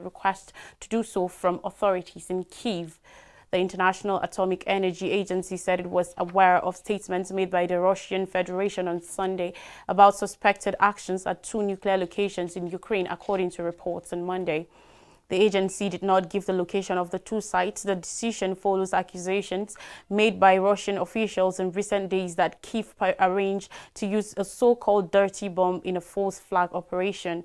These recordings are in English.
request to do so from authorities in Kyiv. The International Atomic Energy Agency said it was aware of statements made by the Russian Federation on Sunday about suspected actions at 2 nuclear locations in Ukraine, according to reports on Monday. The agency did not give the location of the 2 sites. The decision follows accusations made by Russian officials in recent days that Kyiv arranged to use a so-called dirty bomb in a false flag operation.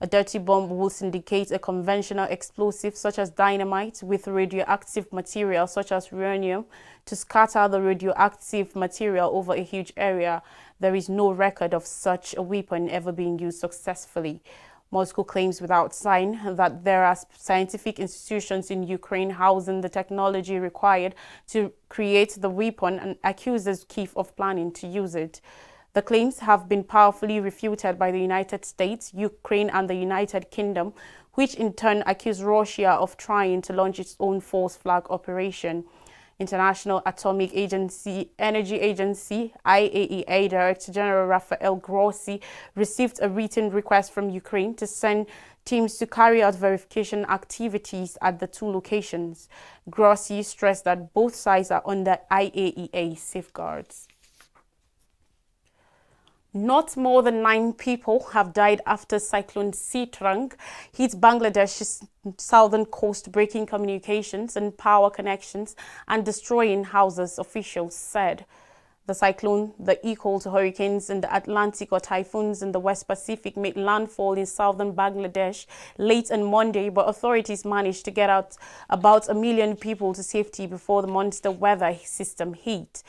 A dirty bomb will indicate a conventional explosive such as dynamite with radioactive material such as uranium to scatter the radioactive material over a huge area. There is no record of such a weapon ever being used successfully. Moscow claims without sign that there are scientific institutions in Ukraine housing the technology required to create the weapon and accuses Kyiv of planning to use it. The claims have been powerfully refuted by the United States, Ukraine and the United Kingdom, which in turn accuse Russia of trying to launch its own false flag operation. International Atomic Energy Agency, IAEA Director General Rafael Grossi received a written request from Ukraine to send teams to carry out verification activities at the 2 locations. Grossi stressed that both sides are under IAEA safeguards. Not more than 9 people have died after Cyclone Sitrang hit Bangladesh's southern coast, breaking communications and power connections and destroying houses, officials said. The cyclone, the equal to hurricanes in the Atlantic or typhoons in the West Pacific, made landfall in southern Bangladesh late on Monday, but authorities managed to get out about 1 million people to safety before the monster weather system hit.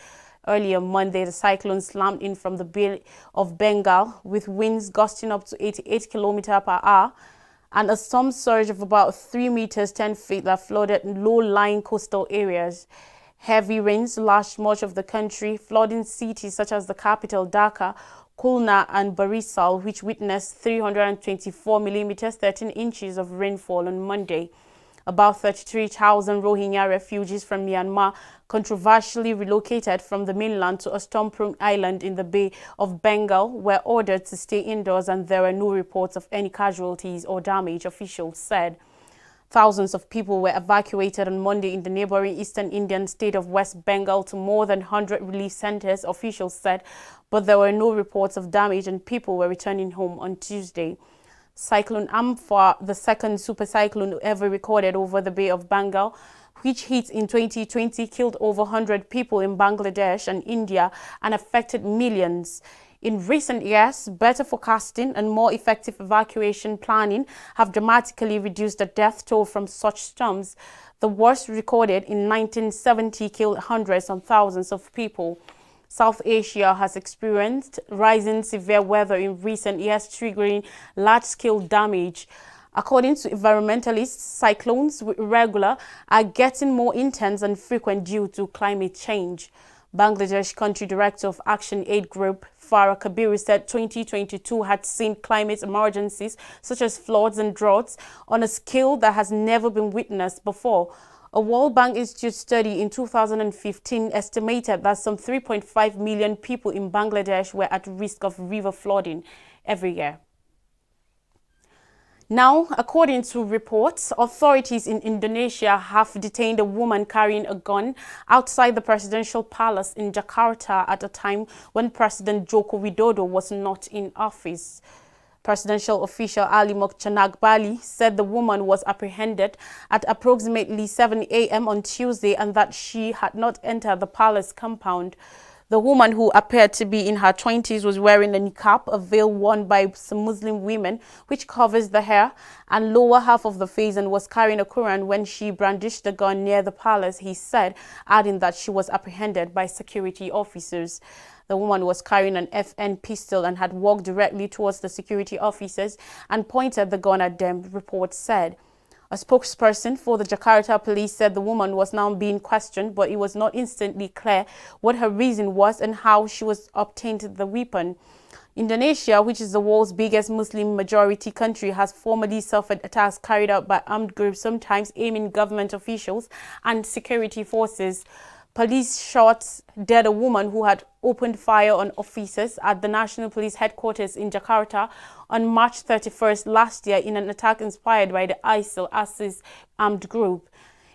Earlier Monday, the cyclone slammed in from the Bay of Bengal with winds gusting up to 88 km per hour and a storm surge of about 3 meters 10 feet that flooded low-lying coastal areas. Heavy rains lashed much of the country, flooding cities such as the capital Dhaka, Khulna and Barisal, which witnessed 324 millimeters 13 inches of rainfall on Monday. About 33,000 Rohingya refugees from Myanmar controversially relocated from the mainland to a storm-prone island in the Bay of Bengal were ordered to stay indoors, and there were no reports of any casualties or damage, officials said. Thousands of people were evacuated on Monday in the neighboring eastern Indian state of West Bengal to more than 100 relief centers, officials said, but there were no reports of damage and people were returning home on Tuesday. Cyclone Amphan, the second supercyclone ever recorded over the Bay of Bengal, which hit in 2020, killed over 100 people in Bangladesh and India and affected millions. In recent years, better forecasting and more effective evacuation planning have dramatically reduced the death toll from such storms. The worst recorded in 1970 killed hundreds of thousands of people. South Asia has experienced rising severe weather in recent years, triggering large-scale damage. According to environmentalists, cyclones with irregular are getting more intense and frequent due to climate change. Bangladesh Country Director of Action Aid Group, Farah Kabiru, said 2022 had seen climate emergencies such as floods and droughts on a scale that has never been witnessed before. A World Bank Institute study in 2015 estimated that some 3.5 million people in Bangladesh were at risk of river flooding every year. Now, according to reports, authorities in Indonesia have detained a woman carrying a gun outside the presidential palace in Jakarta at a time when President Joko Widodo was not in office. Presidential official Ali Mokhtar said the woman was apprehended at approximately 7 a.m. on Tuesday and that she had not entered the palace compound. The woman, who appeared to be in her 20s, was wearing a niqab, a veil worn by some Muslim women, which covers the hair and lower half of the face, and was carrying a Quran when she brandished the gun near the palace, he said, adding that she was apprehended by security officers. The woman was carrying an FN pistol and had walked directly towards the security officers and pointed the gun at them, reports said. A spokesperson for the Jakarta police said the woman was now being questioned, but it was not instantly clear what her reason was and how she was obtained the weapon. Indonesia, which is the world's biggest Muslim majority country, has formerly suffered attacks carried out by armed groups, sometimes aiming government officials and security forces. Police shot dead a woman who had opened fire on officers at the National Police Headquarters in Jakarta on March 31st last year in an attack inspired by the ISIS armed group.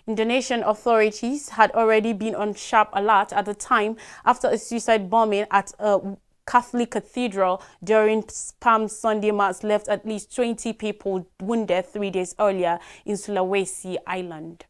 Indonesian authorities had already been on sharp alert at the time after a suicide bombing at a Catholic cathedral during Palm Sunday mass left at least 20 people wounded 3 days earlier in Sulawesi Island.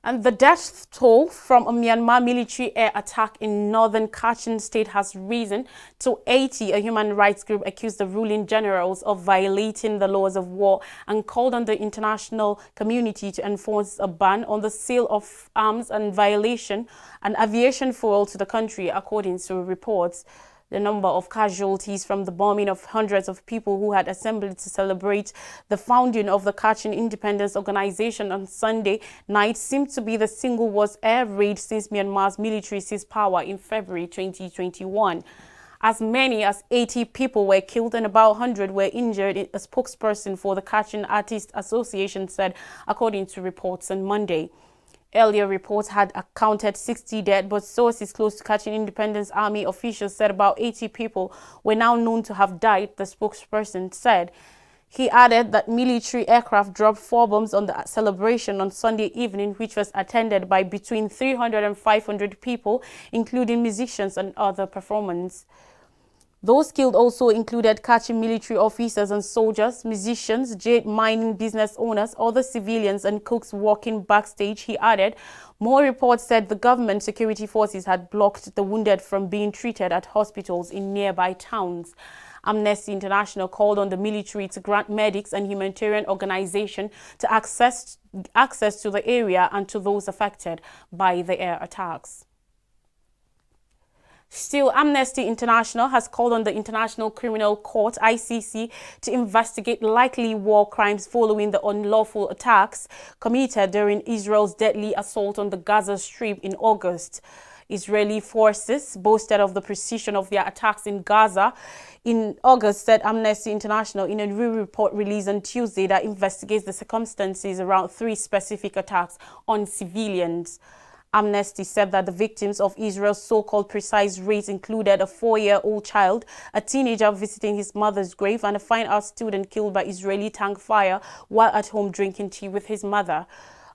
And the death toll from a Myanmar military air attack in northern Kachin state has risen to 80. A human rights group accused the ruling generals of violating the laws of war and called on the international community to enforce a ban on the sale of arms and violation and aviation fuel to the country, according to reports. The number of casualties from the bombing of hundreds of people who had assembled to celebrate the founding of the Kachin Independence Organization on Sunday night seemed to be the single worst air raid since Myanmar's military seized power in February 2021. As many as 80 people were killed and about 100 were injured, a spokesperson for the Kachin Artists Association said, according to reports on Monday. Earlier reports had accounted 60 dead, but sources close to Kachin Independence Army officials said about 80 people were now known to have died, the spokesperson said. He added that military aircraft dropped 4 bombs on the celebration on Sunday evening, which was attended by between 300 and 500 people, including musicians and other performers. Those killed also included Kachin military officers and soldiers, musicians, jade mining business owners, other civilians and cooks working backstage, he added. More reports said the government security forces had blocked the wounded from being treated at hospitals in nearby towns. Amnesty International called on the military to grant medics and humanitarian organizations to access to the area and to those affected by the air attacks. Still, Amnesty International has called on the International Criminal Court, ICC, to investigate likely war crimes following the unlawful attacks committed during Israel's deadly assault on the Gaza Strip in August. Israeli forces boasted of the precision of their attacks in Gaza in August, said Amnesty International in a new report released on Tuesday that investigates the circumstances around 3 specific attacks on civilians. Amnesty said that the victims of Israel's so-called precise raids included a 4-year-old child, a teenager visiting his mother's grave, and a fine arts student killed by Israeli tank fire while at home drinking tea with his mother.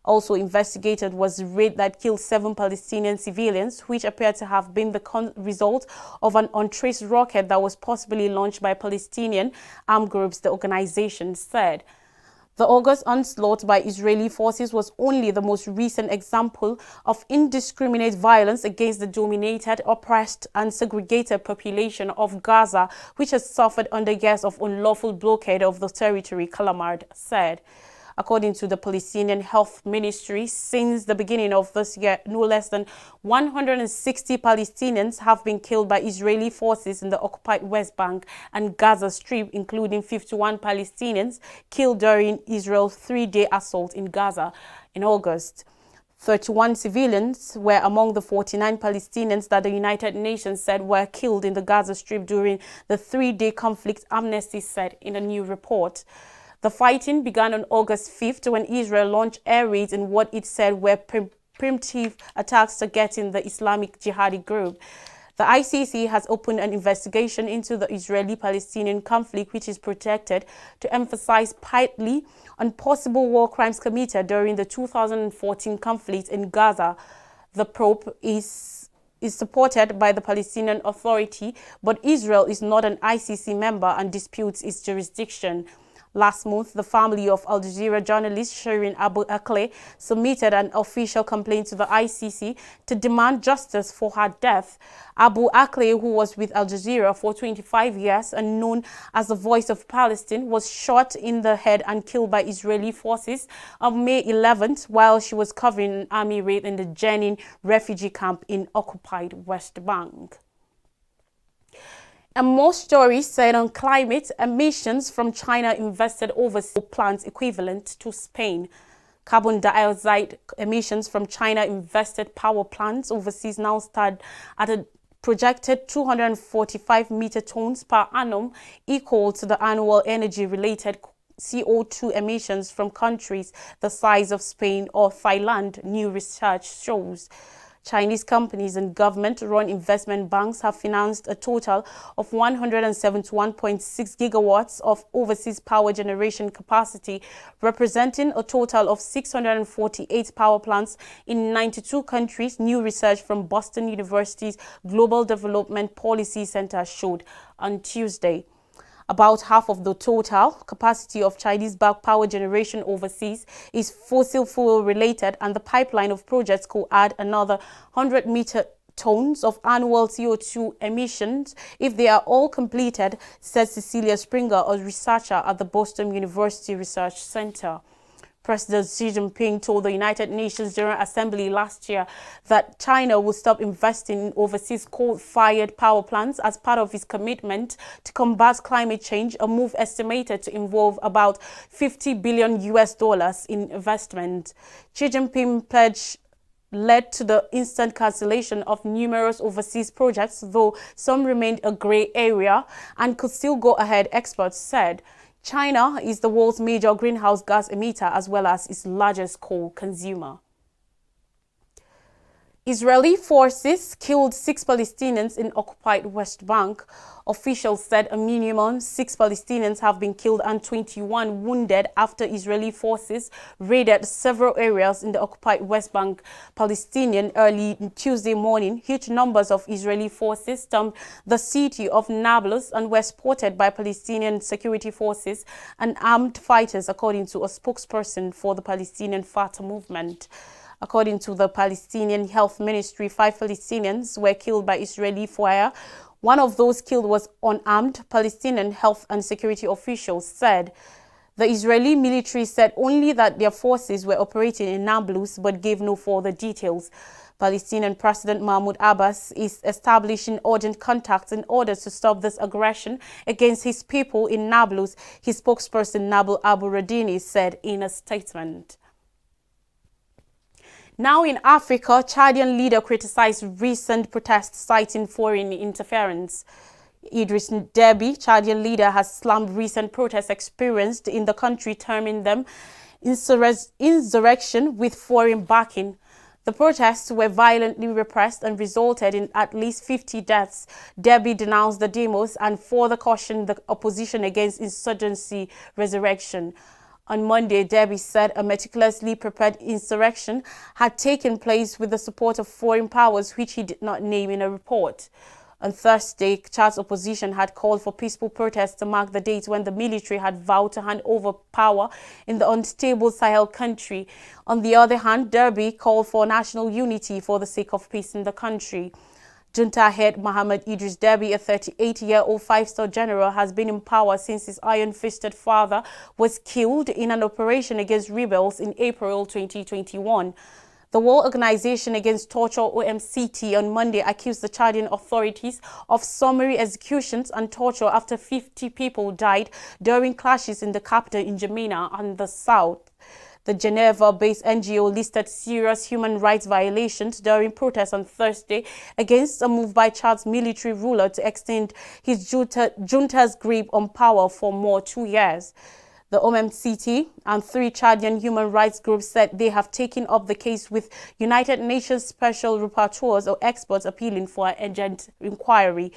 Also investigated was a raid that killed 7 Palestinian civilians, which appeared to have been the result of an untraced rocket that was possibly launched by Palestinian armed groups, the organization said. The August onslaught by Israeli forces was only the most recent example of indiscriminate violence against the dominated, oppressed, and segregated population of Gaza, which has suffered under years of unlawful blockade of the territory, Kalamard said. According to the Palestinian Health Ministry, since the beginning of this year, no less than 160 Palestinians have been killed by Israeli forces in the occupied West Bank and Gaza Strip, including 51 Palestinians killed during Israel's 3-day assault in Gaza in August. 31 civilians were among the 49 Palestinians that the United Nations said were killed in the Gaza Strip during the 3-day conflict, Amnesty said in a new report. The fighting began on August 5th when Israel launched air raids in what it said were preemptive attacks targeting the Islamic Jihadi group. The ICC has opened an investigation into the Israeli-Palestinian conflict, which is projected to emphasize partly on possible war crimes committed during the 2014 conflict in Gaza. The probe is supported by the Palestinian Authority, but Israel is not an ICC member and disputes its jurisdiction. Last month, the family of Al Jazeera journalist Shireen Abu Akleh submitted an official complaint to the ICC to demand justice for her death. Abu Akleh, who was with Al Jazeera for 25 years and known as the Voice of Palestine, was shot in the head and killed by Israeli forces on May 11th while she was covering an army raid in the Jenin refugee camp in occupied West Bank. And more stories said on climate emissions from China invested overseas plants equivalent to Spain. Carbon dioxide emissions from China invested power plants overseas now stand at a projected 245 megatons per annum, equal to the annual energy-related CO2 emissions from countries the size of Spain or Thailand, new research shows. Chinese companies and government-run investment banks have financed a total of 171.6 gigawatts of overseas power generation capacity, representing a total of 648 power plants in 92 countries, new research from Boston University's Global Development Policy Center showed on Tuesday. About half of the total capacity of Chinese-backed power generation overseas is fossil fuel related, and the pipeline of projects could add another 100 metric tons of annual CO2 emissions if they are all completed, said Cecilia Springer, a researcher at the Boston University Research Center. President Xi Jinping told the United Nations General Assembly last year that China will stop investing in overseas coal-fired power plants as part of its commitment to combat climate change, a move estimated to involve about $50 billion in investment. Xi Jinping pledge led to the instant cancellation of numerous overseas projects, though some remained a grey area and could still go ahead, experts said. China is the world's major greenhouse gas emitter as well as its largest coal consumer. Israeli forces killed 6 Palestinians in occupied West Bank. Officials said a minimum 6 Palestinians have been killed and 21 wounded after Israeli forces raided several areas in the occupied West Bank Palestinian early Tuesday morning. Huge numbers of Israeli forces stormed the city of Nablus and were spotted by Palestinian security forces and armed fighters, according to a spokesperson for the Palestinian Fatah movement. According to the Palestinian Health Ministry, 5 Palestinians were killed by Israeli fire. One of those killed was unarmed, Palestinian health and security officials said. The Israeli military said only that their forces were operating in Nablus but gave no further details. Palestinian President Mahmoud Abbas is establishing urgent contacts in order to stop this aggression against his people in Nablus, his spokesperson Nabil Abu Radini said in a statement. Now in Africa, Chadian leader criticized recent protests citing foreign interference. Idris Deby, Chadian leader, has slammed recent protests experienced in the country, terming them insurrection with foreign backing. The protests were violently repressed and resulted in at least 50 deaths. Deby denounced the demos and further cautioned the opposition against insurgency resurrection. On Monday, Deby said a meticulously prepared insurrection had taken place with the support of foreign powers, which he did not name in a report. On Thursday, Chad's opposition had called for peaceful protests to mark the date when the military had vowed to hand over power in the unstable Sahel country. On the other hand, Deby called for national unity for the sake of peace in the country. Junta head Mohammed Idris Deby, a 38-year-old five-star general, has been in power since his iron-fisted father was killed in an operation against rebels in April 2021. The World Organization Against Torture, OMCT, on Monday accused the Chadian authorities of summary executions and torture after 50 people died during clashes in the capital in N'Djamena and the south. The Geneva-based NGO listed serious human rights violations during protests on Thursday against a move by Chad's military ruler to extend his junta's grip on power for more 2 years. The OMCT and 3 Chadian human rights groups said they have taken up the case with United Nations special rapporteurs or experts appealing for an urgent inquiry.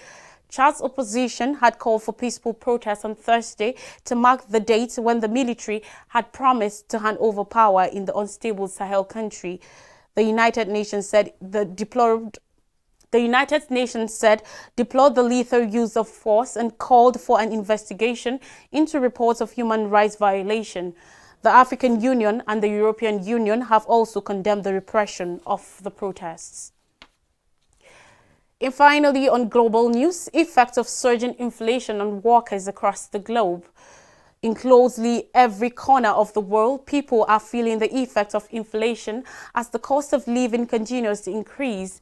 Chad's opposition had called for peaceful protests on Thursday to mark the date when the military had promised to hand over power in the unstable Sahel country. The United Nations said deplored the lethal use of force and called for an investigation into reports of human rights violation. The African Union and the European Union have also condemned the repression of the protests. And finally, on global news, effects of surging inflation on workers across the globe. In closely every corner of the world, people are feeling the effects of inflation as the cost of living continues to increase.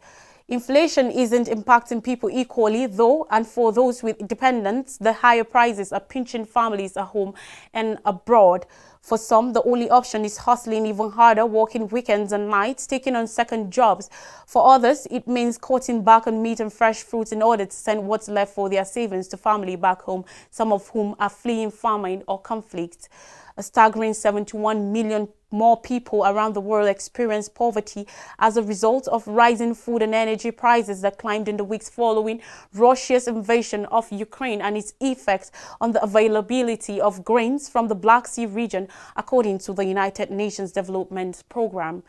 Inflation isn't impacting people equally, though, and for those with dependents, the higher prices are pinching families at home and abroad. For some, the only option is hustling even harder, working weekends and nights, taking on second jobs. For others, it means cutting back on meat and fresh fruits in order to send what's left for their savings to family back home, some of whom are fleeing famine or conflict. A staggering 71 million more people around the world experience poverty as a result of rising food and energy prices that climbed in the weeks following Russia's invasion of Ukraine and its effects on the availability of grains from the Black Sea region, according to the United Nations Development Programme.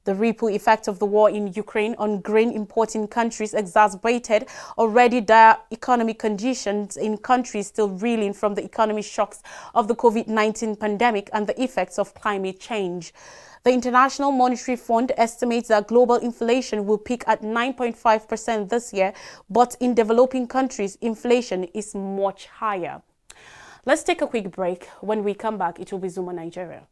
The ripple effect of the war in Ukraine on grain importing countries exacerbated already dire economic conditions in countries still reeling from the economic shocks of the COVID-19 pandemic and the effects of climate change. The International Monetary Fund estimates that global inflation will peak at 9.5% this year, but in developing countries, inflation is much higher. Let's take a quick break. When we come back, it will be Zuma Nigeria.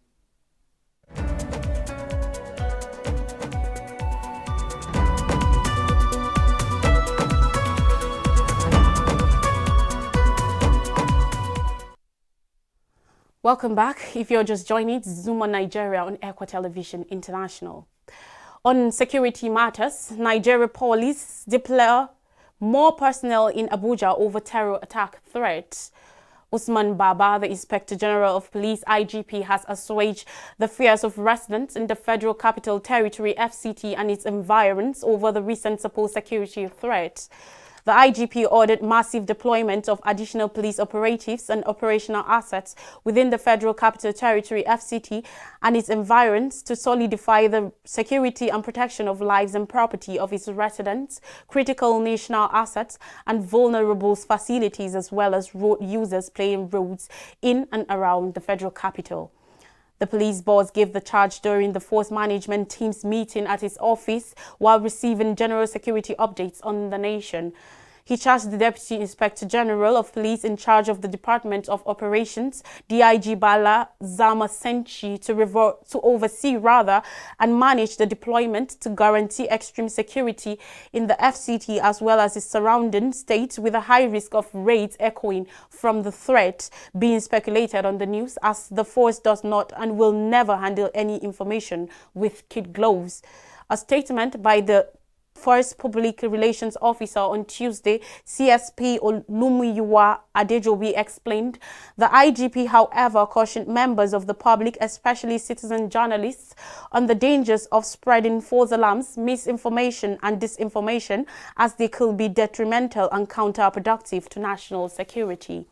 Welcome back. If you're just joining, it's Zuma Nigeria on Equa Television International. On security matters, Nigeria police deploy more personnel in Abuja over terror attack threats. Usman Baba, the Inspector General of Police (IGP), has assuaged the fears of residents in the Federal Capital Territory (FCT) and its environs over the recent supposed security threats. The IGP ordered massive deployment of additional police operatives and operational assets within the Federal Capital Territory (FCT) and its environs to solidify the security and protection of lives and property of its residents, critical national assets, and vulnerable facilities, as well as road users playing roads in and around the Federal Capital. The police boss gave the charge during the Force Management Team's meeting at his office while receiving general security updates on the nation. He charged the Deputy Inspector General of Police in charge of the Department of Operations, DIG Bala Zama-Senchi, to oversee and manage the deployment to guarantee extreme security in the FCT as well as its surrounding states, with a high risk of raids echoing from the threat being speculated on the news, as the force does not and will never handle any information with kid gloves. A statement by the First Public Relations Officer on Tuesday, CSP Olumuyiwa Adejobi, explained the IGP, however, cautioned members of the public, especially citizen journalists, on the dangers of spreading false alarms, misinformation and disinformation, as they could be detrimental and counterproductive to national security.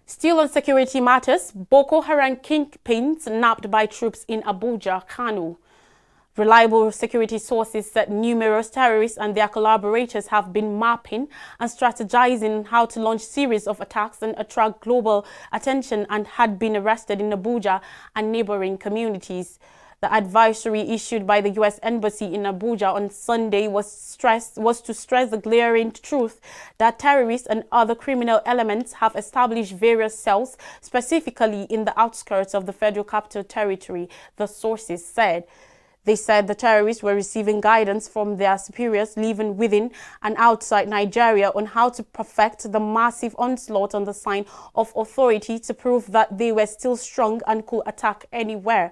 Still on security matters, Boko Haram kingpins nabbed by troops in Abuja, Kano. Reliable security sources said numerous terrorists and their collaborators have been mapping and strategizing how to launch series of attacks and attract global attention, and had been arrested in Abuja and neighboring communities. The advisory issued by the U.S. Embassy in Abuja on Sunday was to stress the glaring truth that terrorists and other criminal elements have established various cells, specifically in the outskirts of the Federal Capital Territory, the sources said. They said the terrorists were receiving guidance from their superiors living within and outside Nigeria on how to perfect the massive onslaught on the sign of authority to prove that they were still strong and could attack anywhere.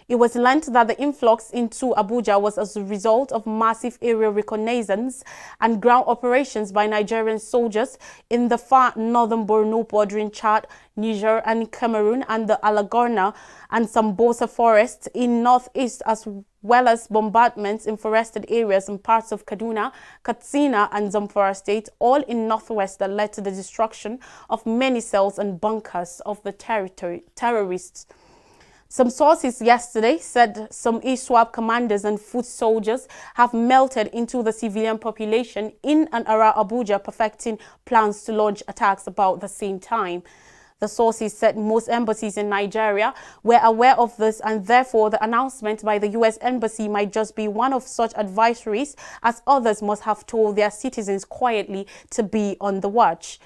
It was learnt that the influx into Abuja was as a result of massive aerial reconnaissance and ground operations by Nigerian soldiers in the far northern Borno bordering Chad, Niger and Cameroon, and the Alagorna and Sambosa forests in northeast, as well as bombardments in forested areas in parts of Kaduna, Katsina and Zamfara state, all in northwest, that led to the destruction of many cells and bunkers of the terrorists. Some sources yesterday said some ISWAP commanders and foot soldiers have melted into the civilian population in and around Abuja, perfecting plans to launch attacks about the same time. The sources said most embassies in Nigeria were aware of this, and therefore the announcement by the U.S. Embassy might just be one of such advisories, as others must have told their citizens quietly to be on the watch.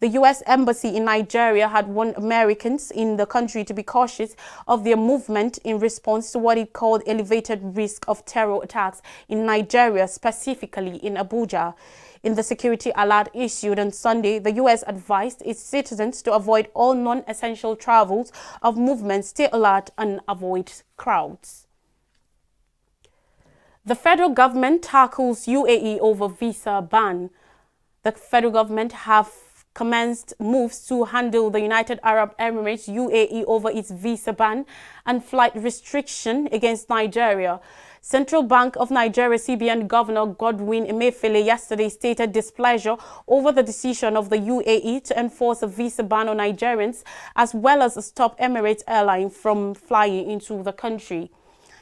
The U.S. Embassy in Nigeria had warned Americans in the country to be cautious of their movement in response to what it called elevated risk of terror attacks in Nigeria, specifically in Abuja. In the security alert issued on Sunday, the U.S. advised its citizens to avoid all non-essential travels of movement, stay alert and avoid crowds. The federal government tackles UAE over visa ban. The federal government have commenced moves to handle the United Arab Emirates UAE over its visa ban and flight restriction against Nigeria. Central Bank of Nigeria CBN Governor Godwin Emefiele yesterday stated displeasure over the decision of the UAE to enforce a visa ban on Nigerians, as well as stop Emirates Airline from flying into the country.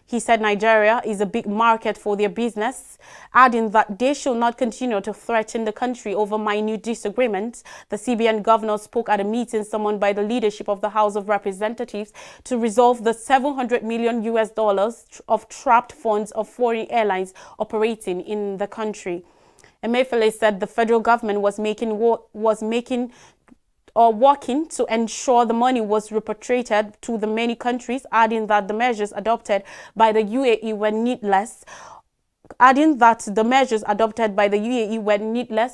He said Nigeria is a big market for their business, adding that they should not continue to threaten the country over minute disagreements. The CBN governor spoke at a meeting summoned by the leadership of the House of Representatives to resolve the $700 million of trapped funds of foreign airlines operating in the country. Emefiele said the federal government was working to ensure the money was repatriated to the many countries, adding that the measures adopted by the UAE were needless.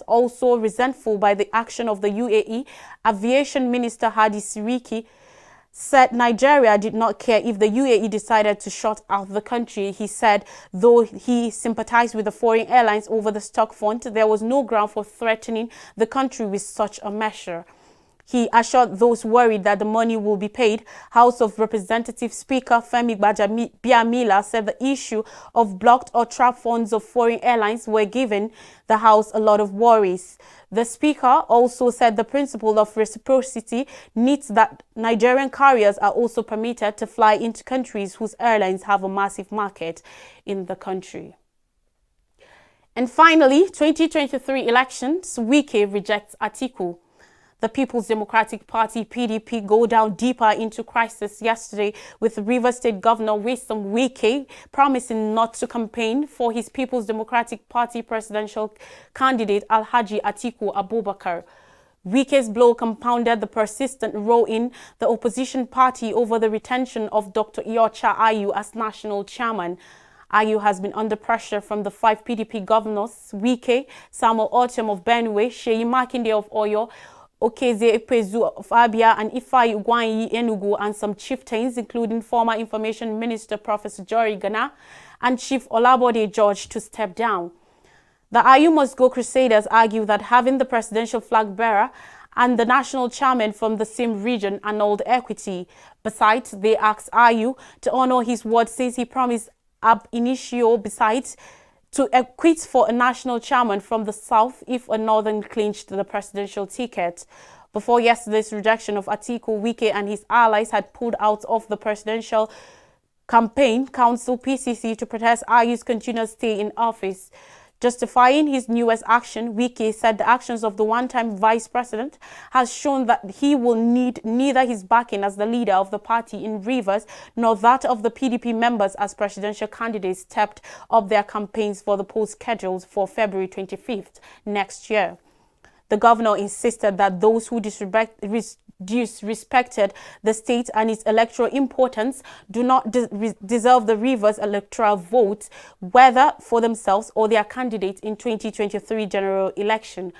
Also resentful by the action of the UAE. Aviation Minister Hadi Siriki said Nigeria did not care if the UAE decided to shut out the country. He said, though he sympathized with the foreign airlines over the stock fund, there was no ground for threatening the country with such a measure. He assured those worried that the money will be paid. House of Representatives Speaker Femi Gbajabiamila said the issue of blocked or trapped funds of foreign airlines were giving the House a lot of worries. The Speaker also said the principle of reciprocity needs that Nigerian carriers are also permitted to fly into countries whose airlines have a massive market in the country. And finally, 2023 elections, Wike rejects Atiku. The People's Democratic Party, PDP, go down deeper into crisis yesterday with Rivers State Governor Nyesom Wike promising not to campaign for his People's Democratic Party presidential candidate Alhaji Atiku Abubakar. Wike's blow compounded the persistent row in the opposition party over the retention of Dr. Iyorchia Ayu as national chairman. Ayu has been under pressure from the 5 PDP governors, Wike, Samuel Ortom of Benue, Seyi Makinde of Oyo, Okeze Epezu of Abia, and Ifeanyi Ugwuanyi Enugu, and some chieftains, including former Information Minister Professor Jory Gana and Chief Olabode George, to step down. The Ayu Must Go Crusaders argue that having the presidential flag bearer and the national chairman from the same region annulled equity. Besides, they asked Ayu to honor his word since he promised ab initio, besides, to acquit for a national chairman from the south if a northern clinched the presidential ticket. Before yesterday's rejection of Atiku, Wike and his allies had pulled out of the Presidential Campaign Council (PCC) to protest Ayu's continued stay in office. Justifying his newest action, Wike said the actions of the one-time vice president has shown that he will need neither his backing as the leader of the party in Rivers nor that of the PDP members as presidential candidates stepped up their campaigns for the poll scheduled for February 25th next year. The governor insisted that those who disrespected the state and its electoral importance do not deserve the Rivers electoral vote, whether for themselves or their candidates in 2023 general election.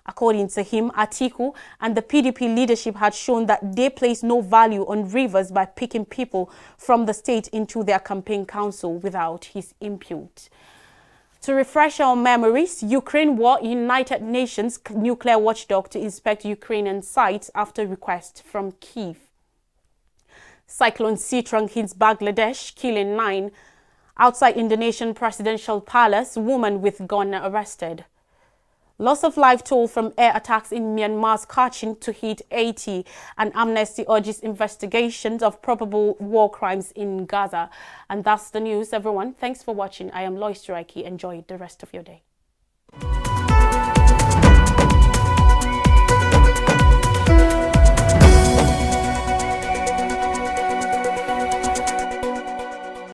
According to him, Atiku and the PDP leadership had shown that they place no value on Rivers by picking people from the state into their campaign council without his input. To refresh our memories, Ukraine war, United Nations nuclear watchdog to inspect Ukrainian sites after request from Kyiv. Cyclone Sitrang hits Bangladesh, killing 9. Outside Indonesian presidential palace, woman with gun arrested. Loss of life toll from air attacks in Myanmar's Kachin to hit 80, and Amnesty urges investigations of probable war crimes in Gaza. And that's the news, everyone. Thanks for watching. I am Lois Turaki. Enjoy the rest of your day.